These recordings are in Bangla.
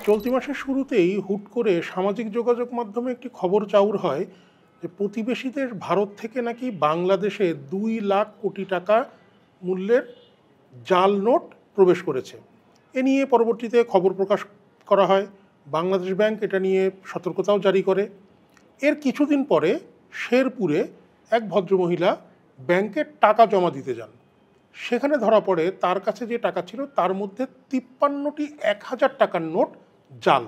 চলতি মাসের শুরুতেই হুট করে সামাজিক যোগাযোগ মাধ্যমে একটি খবর চাউর হয় যে প্রতিবেশীদের ভারত থেকে নাকি বাংলাদেশে 2 লাখ কোটি টাকা মূল্যের জাল নোট প্রবেশ করেছে। এ নিয়ে পরবর্তীতে খবর প্রকাশ করা হয়। বাংলাদেশ ব্যাংক এটা নিয়ে সতর্কতাও জারি করে। এর কিছুদিন পরে শেরপুরে এক ভদ্রমহিলা ব্যাংকে টাকা জমা দিতে যান। সেখানে ধরা পড়ে তার কাছে যে টাকা ছিল তার মধ্যে 53টি 1000 টাকার নোট জাল।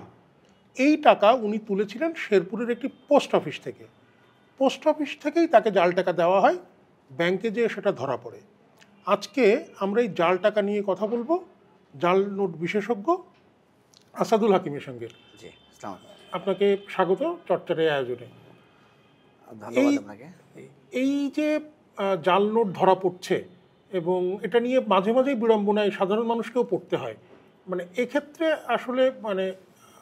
এই টাকা উনি তুলেছিলেন শেরপুরের একটি পোস্ট অফিস থেকে। পোস্ট অফিস থেকেই তাকে জাল টাকা দেওয়া হয়, ব্যাংকে যেয়ে সেটা ধরা পড়ে। আজকে আমরা এই জাল টাকা নিয়ে কথা বলবো জাল নোট বিশেষজ্ঞ আসাদুল হাকিমের সঙ্গে। জি, আসসালামু আলাইকুম। আপনাকে স্বাগত চর্চার এই আয়োজনে। এই ধন্যবাদ আপনাকে। এই যে জাল নোট ধরা পড়ছে এবং এটা নিয়ে মাঝে মাঝেই বিড়ম্বনায় সাধারণ মানুষকেও পড়তে হয়, মানে এক্ষেত্রে আসলে মানে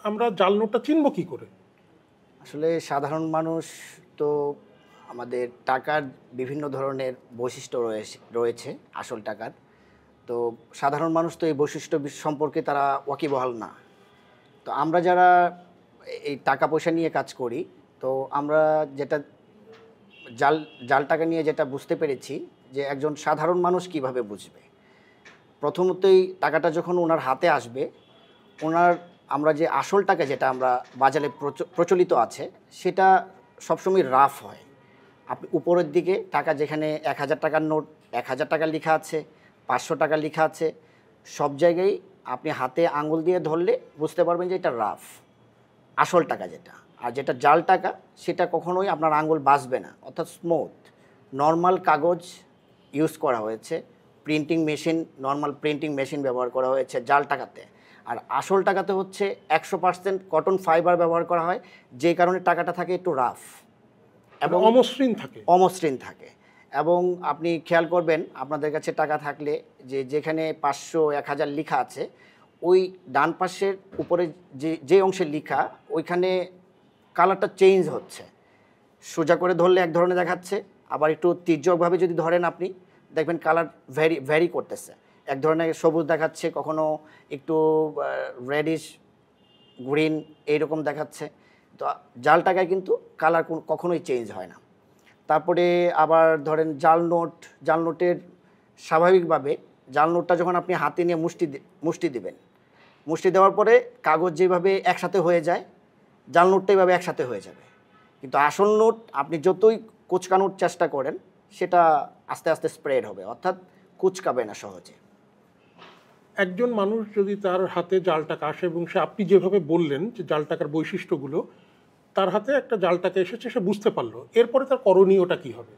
আমরা জাল নোটটা চিনব কী করে? আসলে সাধারণ মানুষ তো আমাদের টাকার বিভিন্ন ধরনের বৈশিষ্ট্য রয়েছে আসল টাকার। তো সাধারণ মানুষ তো এই বৈশিষ্ট্য সম্পর্কে তারা ওয়াকিবহাল না। তো আমরা যারা এই টাকা পয়সা নিয়ে কাজ করি, তো আমরা যেটা জাল জাল টাকা নিয়ে যেটা বুঝতে পেরেছি যে একজন সাধারণ মানুষ কিভাবে বুঝবে। প্রথমতই টাকাটা যখন ওনার হাতে আসবে, ওনার আমরা যে আসল টাকা যেটা আমরা বাজারে প্রচলিত আছে সেটা সবসময় রাফ হয়। আপনি উপরের দিকে টাকা যেখানে 1000 টাকার নোট 1000 টাকা লেখা আছে, 500 টাকা লেখা আছে, সব জায়গায় আপনি হাতে আঙুল দিয়ে ধরলে বুঝতে পারবেন যে এটা রাফ আসল টাকা যেটা। আর যেটা জাল টাকা সেটা কখনোই আপনার আঙুল বাজবে না, অর্থাৎ স্মুথ নর্মাল কাগজ ইউজ করা হয়েছে, printing machine normal printing machine ব্যবহার করা হয়েছে জাল টাকাতে। আর আসল টাকাতে হচ্ছে 100% কটন ফাইবার ব্যবহার করা হয়, যে কারণে টাকাটা থাকে একটু রাফ এবং অমসৃণ থাকে। এবং আপনি খেয়াল করবেন আপনাদের কাছে টাকা থাকলে যে যেখানে 500 1000 লেখা আছে, ওই ডান পাশের উপরে যে অংশে লেখা ওইখানে কালারটা চেঞ্জ হচ্ছে। সোজা করে ধরলে এক ধরনের দেখাচ্ছে, আবার একটু তির্যকভাবে যদি ধরেন আপনি দেখবেন কালার ভ্যারি করতেছে। এক ধরনের সবুজ দেখাচ্ছে, কখনো একটু রেডিশ গ্রিন এইরকম দেখাচ্ছে। তো জাল টাকায় কিন্তু কালার কখনোই চেঞ্জ হয় না। তারপরে আবার ধরেন জাল নোটের স্বাভাবিকভাবে জাল নোটটা যখন আপনি হাতে নিয়ে মুষ্টি দিবেন, মুষ্টি দেওয়ার পরে কাগজ যেভাবে একসাথে হয়ে যায়, জাল নোটটা এইভাবে একসাথে হয়ে যাবে। কিন্তু আসল নোট আপনি যতই কুচকানোর চেষ্টা করেন সেটা আস্তে আস্তে স্প্রেড হবে, অর্থাৎ কুচকাবে না সহজে। একজন মানুষ যদি তার হাতে জাল টাকা আসে এবং সে আপনি যেভাবে বললেন যে জাল টাকার বৈশিষ্ট্যগুলো, তার হাতে একটা জাল টাকা এসেছে, সে বুঝতে পারলো, এরপরে তার করণীয়টা কী হবে?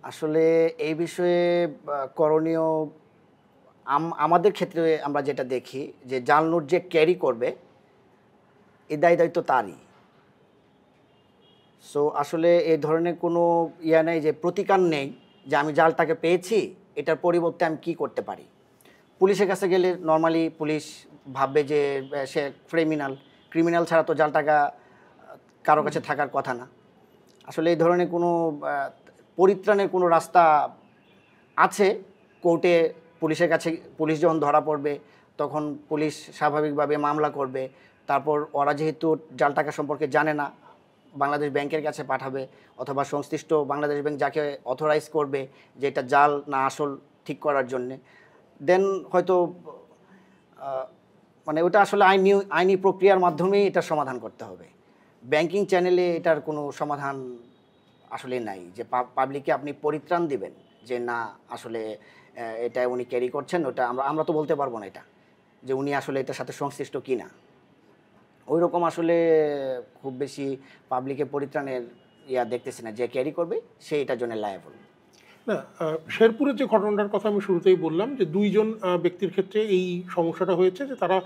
আসলে এই বিষয়ে করণীয় আমাদের ক্ষেত্রে আমরা যেটা দেখি যে জাল নোট যে ক্যারি করবে এই দায়িত্ব তারই। সো আসলে এই ধরনের কোনো নেই, যে প্রতিকার নেই যে আমি জাল টাকা পেয়েছি, এটার পরিবর্তে আমি কি করতে পারি। পুলিশের কাছে গেলে নর্মালি পুলিশ ভাববে যে সে ক্রিমিনাল ছাড়া তো জাল টাকা কারো কাছে থাকার কথা না। আসলে এই ধরনের কোনো পরিত্রাণের কোনো রাস্তা আছে কোর্টে। পুলিশ যখন ধরা পড়বে তখন পুলিশ স্বাভাবিকভাবে মামলা করবে। তারপর ওরা যেহেতু জাল টাকা সম্পর্কে জানে না, বাংলাদেশ ব্যাংকের কাছে পাঠাবে, অথবা সংশ্লিষ্ট বাংলাদেশ ব্যাংক যাকে অথরাইজ করবে যে এটা জাল না আসল ঠিক করার জন্যে, দেন হয়তো মানে ওটা আসলে আইনি প্রক্রিয়ার মাধ্যমেই এটা সমাধান করতে হবে। ব্যাংকিং চ্যানেলে এটার কোনো সমাধান আসলে নাই যে পাবলিককে আপনি পরিত্রাণ দিবেন যে না আসলে এটা উনি ক্যারি করছেন, ওটা আমরা তো বলতে পারবো না এটা যে উনি আসলে এটার সাথে সংশ্লিষ্ট কি না। ওই রকম আসলে খুব বেশি পাবলিকের পরিত্রাণের দেখতেছি না, যে ক্যারি করবে সে এটার জন্য লায়াবল না। শেরপুরের যে ঘটনাটার কথা আমি শুরুতেই বললাম যে 2জন ব্যক্তির ক্ষেত্রে এই সমস্যাটা হয়েছে যে তারা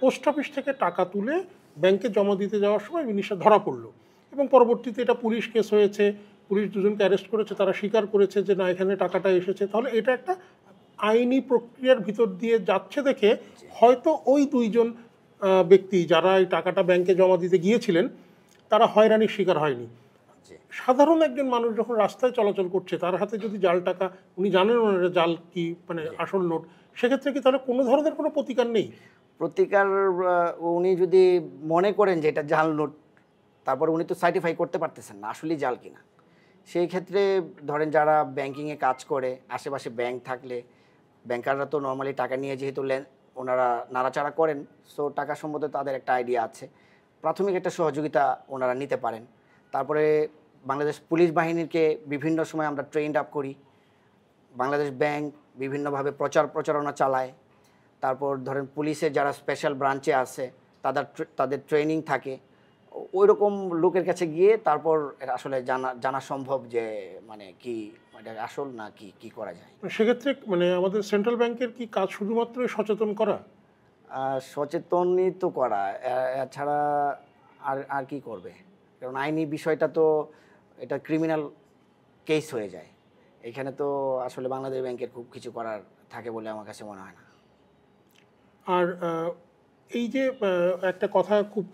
পোস্ট অফিস থেকে টাকা তুলে ব্যাংকে জমা দিতে যাওয়ার সময় জিনিসটা ধরা পড়লো এবং পরবর্তীতে এটা পুলিশ কেস হয়েছে, পুলিশ 2জনকে অ্যারেস্ট করেছে, তারা স্বীকার করেছে যে না এখানে টাকাটা এসেছে। তাহলে এটা একটা আইনি প্রক্রিয়ার ভিতর দিয়ে যাচ্ছে দেখে হয়তো ওই 2জন ব্যক্তি যারা এই টাকাটা ব্যাংকে জমা দিতে গিয়েছিলেন তারা হয়রানির শিকার হয়নি। সাধারণ একজন মানুষ যখন রাস্তায় চলাচল করছে তার হাতে যদি জাল টাকা, উনি জানেন ওনারা জাল কি মানে আসল নোট, সেক্ষেত্রে কি তাহলে কোনো ধরনের কোনো প্রতিকার নেই? প্রতিকার উনি যদি মনে করেন যে এটা জাল নোট, তারপর উনি তো সার্টিফাই করতে পারতেছেন না আসলেই জাল কিনা। সেই ক্ষেত্রে ধরেন যারা ব্যাংকিংয়ে কাজ করে, আশেপাশে ব্যাংক থাকলে, ব্যাংকাররা তো নর্মালি টাকা নিয়ে যেহেতু ওনারা নাড়াচাড়া করেন, সো টাকা সম্বন্ধে তাদের একটা আইডিয়া আছে, প্রাথমিক একটা সহযোগিতা ওনারা নিতে পারেন। তারপরে বাংলাদেশ পুলিশ বাহিনীকে বিভিন্ন সময় আমরা ট্রেন্ড আপ করি, বাংলাদেশ ব্যাংক বিভিন্নভাবে প্রচারণা চালায়। তারপর ধরেন পুলিশের যারা স্পেশাল ব্রাঞ্চে আছে তাদের ট্রেনিং থাকে, ওই রকম লোকের কাছে গিয়ে তারপর এটা আসলে জানা সম্ভব যে মানে কি এটা আসল না কি করা যায়। সেক্ষেত্রে মানে আমাদের সেন্ট্রাল ব্যাংকের কি কাজ শুধুমাত্র সচেতন করা? সচেতনই তো করা, এছাড়া আর কি করবে? কারণ আইনি বিষয়টা তো এটা ক্রিমিনাল কেস হয়ে যায়, এখানে তো আসলে বাংলাদেশ ব্যাংকের খুব কিছু করার থাকে বলে আমার কাছে মনে হয় না। আর এই যে একটা কথা খুব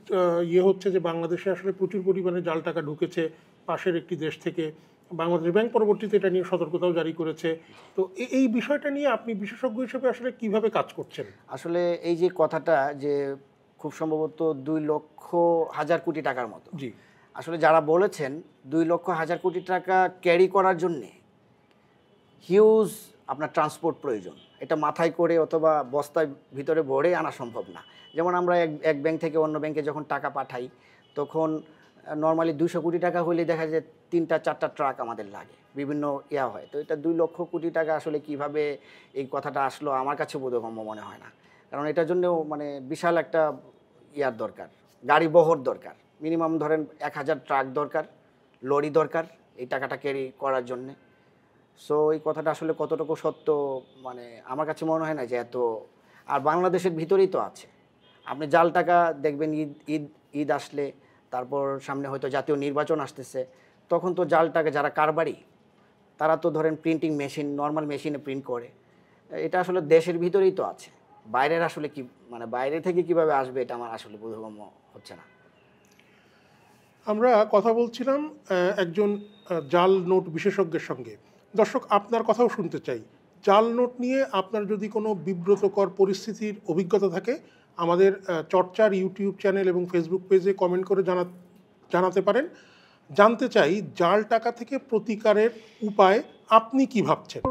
হচ্ছে যে বাংলাদেশে আসলে প্রচুর পরিমাণে জাল টাকা ঢুকেছে পাশের একটি দেশ থেকে, বাংলাদেশ ব্যাংক পরবর্তীতে এটা নিয়ে সতর্কতাও জারি করেছে। তো এই বিষয়টা নিয়ে আপনি বিশেষজ্ঞ হিসেবে আসলে কিভাবে কাজ করছেন? আসলে এই যে কথাটা যে খুব সম্ভবত 2,00,000 কোটি টাকার মতো, জি, আসলে যারা বলেছেন 2,00,000 কোটি টাকা ক্যারি করার জন্যে হিউজ আপনার ট্রান্সপোর্ট প্রয়োজন, এটা মাথায় করে অথবা বস্তায় ভিতরে ভরে আনা সম্ভব না। যেমন আমরা এক ব্যাংক থেকে অন্য ব্যাংকে যখন টাকা পাঠাই, তখন নর্মালি 200 কোটি টাকা হলে দেখা যায় 3-4টা ট্রাক আমাদের লাগে, বিভিন্ন হয়। তো এটা 2,00,000 কোটি টাকা আসলে কিভাবে এই কথাটা আসলো আমার কাছে বোধগম্য মনে হয় না। কারণ এটার জন্যও মানে বিশাল একটা দরকার, গাড়ি বহর দরকার, মিনিমাম ধরেন 1,000 ট্রাক দরকার, লরি দরকার এই টাকাটা ক্যারি করার জন্যে। সো এই কথাটা আসলে কতটুকু সত্য মানে আমার কাছে মনে হয় না যে এত। আর বাংলাদেশের ভিতরেই তো আছে, আপনি জাল টাকা দেখবেন ঈদ আসলে, তারপর সামনে হয়তো জাতীয় নির্বাচন আসতেছে, তখন তো জাল টাকা যারা কারবারি তারা তো ধরেন প্রিন্টিং মেশিন, নর্মাল মেশিনে প্রিন্ট করে, এটা আসলে দেশের ভিতরেই তো আছে, বাইরের আসলে কি মানে বাইরে থেকে কিভাবে আসবে এটা আমার আসলে বোধগম্য হচ্ছে না। আমরা কথা বলছিলাম একজন জাল নোট বিশেষজ্ঞের সঙ্গে। দর্শক, আপনার কথাও শুনতে চাই। জাল নোট নিয়ে আপনার যদি কোনো বিব্রতকর পরিস্থিতির অভিজ্ঞতা থাকে, আমাদের চর্চার ইউটিউব চ্যানেল এবং ফেসবুক পেজে কমেন্ট করে জানাতে পারেন। জানতে চাই জাল টাকা থেকে প্রতিকারের উপায় আপনি কি ভাবছেন।